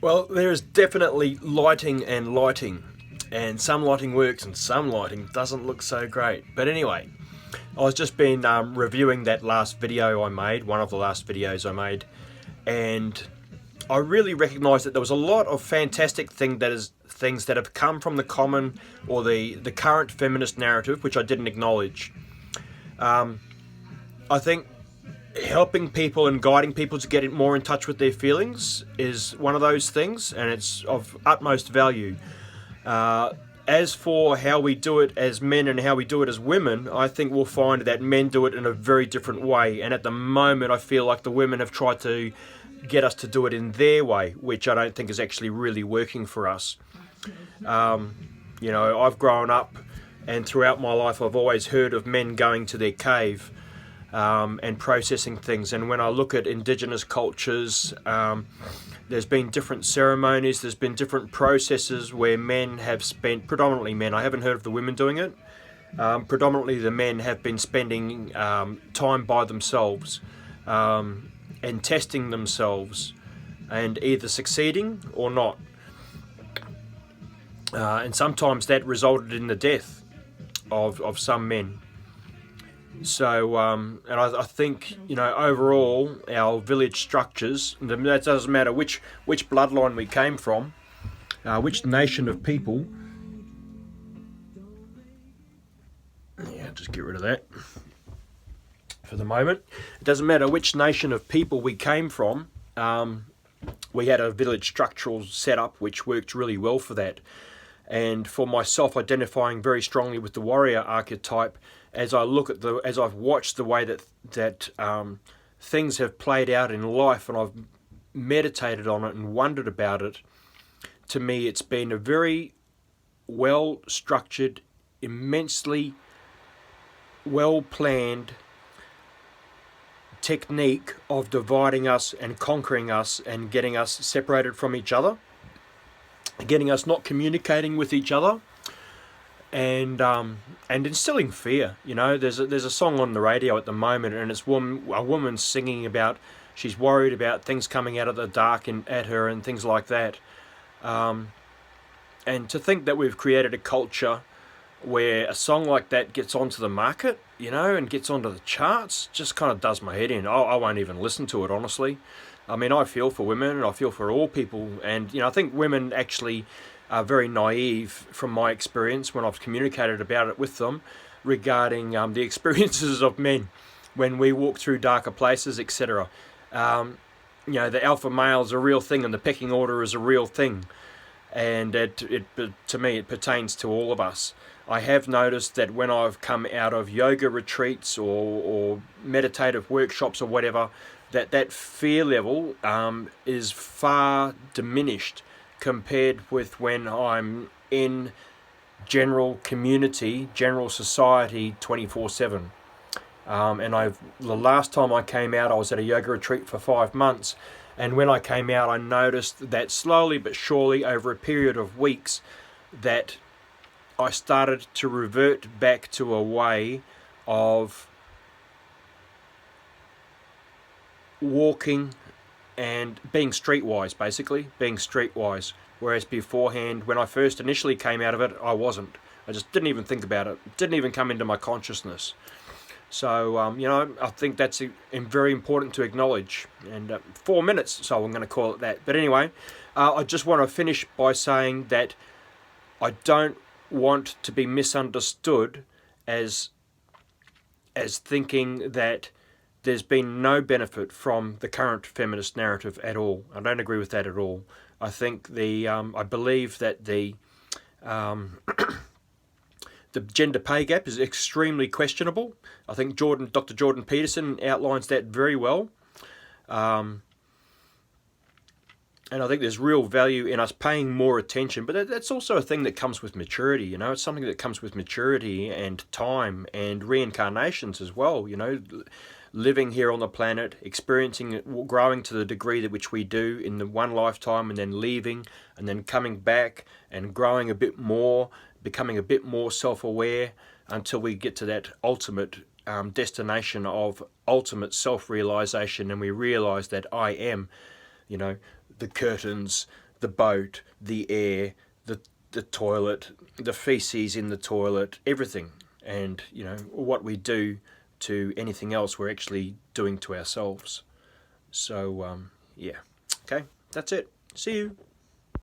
Well, there is definitely lighting and lighting, and some lighting works and some lighting doesn't look so great. But anyway, I was just been reviewing that last video I made, one of the last videos I made, and I really recognised that there was a lot of fantastic things that have come from the common or the current feminist narrative, which I didn't acknowledge. I think helping people and guiding people to get more in touch with their feelings is one of those things, and it's of utmost value. As for how we do it as men and how we do it as women, I think we'll find that men do it in a very different way, and at the moment I feel like the women have tried to get us to do it in their way, which I don't think is actually really working for us. I've grown up, and throughout my life I've always heard of men going to their cave and processing things. And when I look at indigenous cultures, there's been different ceremonies, there's been different processes where men have spent, predominantly men, I haven't heard of the women doing it, predominantly the men have been spending time by themselves and testing themselves and either succeeding or not. And sometimes that resulted in the death of some men. So, and I think, overall, our village structures, that doesn't matter which bloodline we came from, which nation of people. Yeah, just get rid of that for the moment. It doesn't matter which nation of people we came from. We had a village structural setup which worked really well for that. And for myself, identifying very strongly with the warrior archetype, as I look at as I've watched the way that things have played out in life, and I've meditated on it and wondered about it, to me it's been a very well structured, immensely well planned technique of dividing us and conquering us and getting us separated from each other, getting us not communicating with each other, and instilling fear. There's a song on the radio at the moment, and it's a woman singing about she's worried about things coming out of the dark at her and things like that. And to think that we've created a culture where a song like that gets onto the market, and gets onto the charts, just kind of does my head in. I won't even listen to it, honestly. I mean, I feel for women, and I feel for all people, and I think women actually are very naive from my experience when I've communicated about it with them regarding the experiences of men when we walk through darker places, etc. The alpha male is a real thing, and the pecking order is a real thing, and to me it pertains to all of us. I have noticed that when I've come out of yoga retreats or meditative workshops or whatever, that fear level is far diminished compared with when I'm in general community, general society 24/7. And the last time I came out, I was at a yoga retreat for 5 months, and when I came out I noticed that slowly but surely over a period of weeks that I started to revert back to a way of walking and being streetwise, basically, whereas beforehand, when I first initially came out of it, I wasn't. I just didn't even think about it. It didn't even come into my consciousness. So, I think that's very important to acknowledge. And 4 minutes, so I'm going to call it that. But anyway, I just want to finish by saying that I don't want to be misunderstood as thinking that there's been no benefit from the current feminist narrative at all. I don't agree with that at all. I think I believe that the gender pay gap is extremely questionable. I think Dr. Jordan Peterson outlines that very well. And I think there's real value in us paying more attention, but that's also a thing that comes with maturity. It's something that comes with maturity and time and reincarnations as well. Living here on the planet, experiencing it, growing to the degree that which we do in the one lifetime, and then leaving, and then coming back and growing a bit more, becoming a bit more self-aware until we get to that ultimate destination of ultimate self-realization, and we realize that I am, the curtains, the boat, the air, the toilet, the feces in the toilet, everything. And, you know, what we do to anything else, we're actually doing to ourselves. So, yeah. Okay, that's it. See you.